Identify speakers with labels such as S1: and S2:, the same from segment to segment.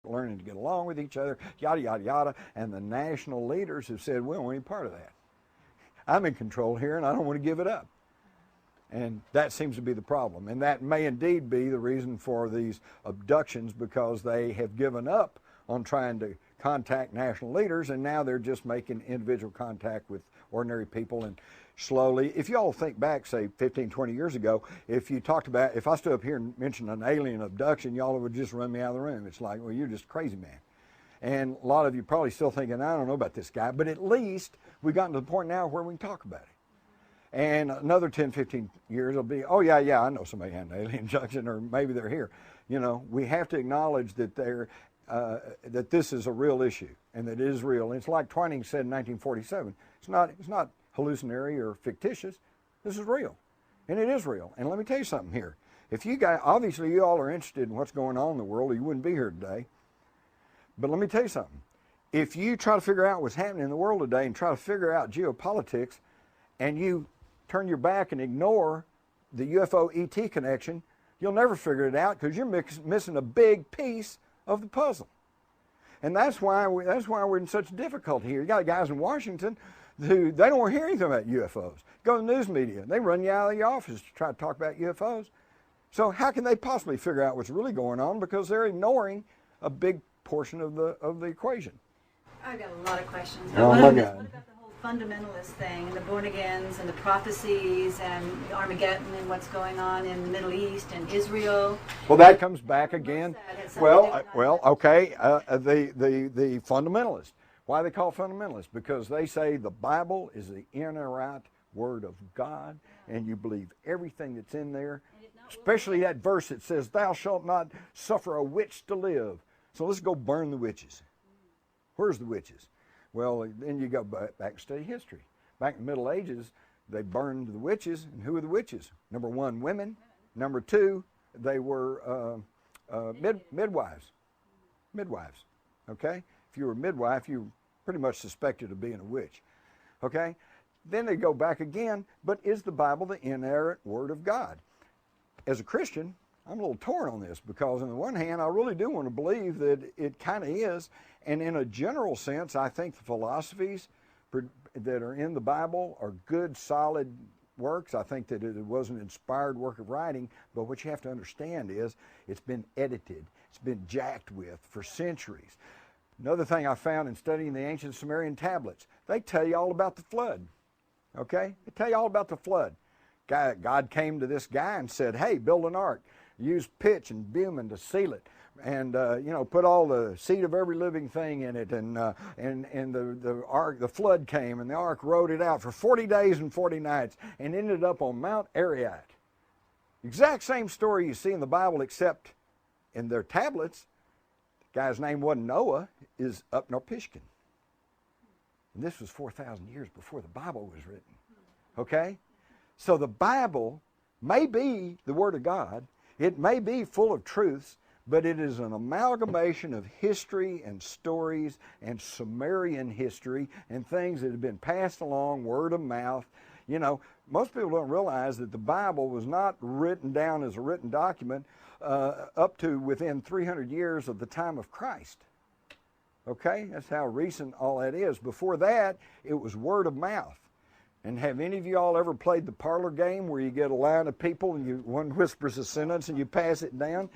S1: learning to get along with each other, yada, yada, yada. And the national leaders have said, we don't want any part of that. I'm in control here, and I don't want to give it up. And that seems to be the problem. And that may indeed be the reason for these abductions, because they have given up on trying to contact national leaders, and now they're just making individual contact with ordinary people. And slowly, if you all think back, say 15, 20 years ago, if you talked about, if I stood up here and mentioned an alien abduction, y'all would just run me out of the room. It's like, well, you're just a crazy man. And a lot of you probably still thinking, I don't know about this guy, but at least we've gotten to the point now where we can talk about it. And another 10, 15 years will be, oh, yeah, I know somebody had an alien abduction, or maybe they're here. You know, we have to acknowledge that that this is a real issue, and that it is real. And it's like Twining said in 1947, it's not hallucinatory or fictitious. This is real, and it is real. And let me tell you something here. If you guys, obviously you all are interested in what's going on in the world, or you wouldn't be here today. But let me tell you something. If you try to figure out what's happening in the world today and try to figure out geopolitics, and you turn your back and ignore the UFO ET connection, you'll never figure it out, because you're missing a big piece of the puzzle. And that's why we're in such difficulty here. You got guys in Washington who they don't want to hear anything about UFOs. Go to the news media. They run you out of the office to try to talk about UFOs. So how can they possibly figure out what's really going on? Because they're ignoring a big portion of the equation.
S2: I've got a lot of questions.
S1: Oh, my God.
S2: What about the whole fundamentalist thing, and the born-agains, and the prophecies, and Armageddon, and what's going on in the Middle East and Israel?
S1: Well, that comes back again. Well, okay. The fundamentalists. Why they call fundamentalists? Because they say the Bible is the inerrant Word of God, and you believe everything that's in there, especially that verse that says, "Thou shalt not suffer a witch to live." So let's go burn the witches. Where's the witches? Well, then you go back and study history. Back in the Middle Ages, they burned the witches, and who were the witches? Number one, women. Number two, they were midwives. Midwives, okay? If you were a midwife, you were pretty much suspected of being a witch, okay? Then they go back again, but is the Bible the inerrant Word of God? As a Christian, I'm a little torn on this, because on the one hand, I really do want to believe that it kind of is, and in a general sense, I think the philosophies that are in the Bible are good, solid works. I think that it was an inspired work of writing, but what you have to understand is it's been edited, it's been jacked with for centuries. Another thing I found in studying the ancient Sumerian tablets, they tell you all about the flood, okay? They tell you all about the flood. God came to this guy and said, hey, build an ark. Use pitch and bitumen to seal it, and put all the seed of every living thing in it. And the ark, the flood came, and the ark rode it out for 40 days and 40 nights, and ended up on Mount Ararat. Exact same story you see in the Bible, except in their tablets, the guy's name wasn't Noah, is Upnarpishtim. And this was 4,000 years before the Bible was written. Okay, so the Bible may be the Word of God. It may be full of truths, but it is an amalgamation of history and stories and Sumerian history and things that have been passed along word of mouth. You know, most people don't realize that the Bible was not written down as a written document up to within 300 years of the time of Christ. Okay? That's how recent all that is. Before that, it was word of mouth. And have any of you all ever played the parlor game where you get a line of people and one whispers a sentence and you pass it down?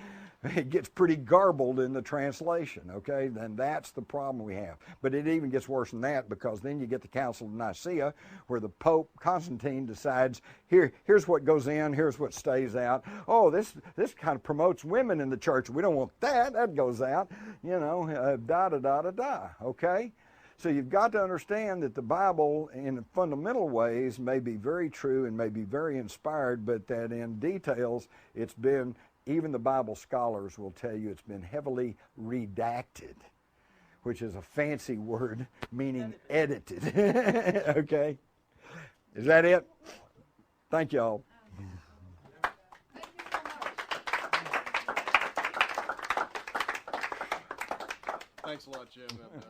S1: It gets pretty garbled in the translation, okay? Then that's the problem we have. But it even gets worse than that, because then you get the Council of Nicaea, where the Pope Constantine decides, here's what goes in, here's what stays out. Oh, this kind of promotes women in the church. We don't want that. That goes out. Okay? So you've got to understand that the Bible in fundamental ways may be very true and may be very inspired, but that in details it's been, even the Bible scholars will tell you, it's been heavily redacted, which is a fancy word meaning edited. Okay? Is that it? Thank y'all.
S3: Thanks a lot, Jim. And,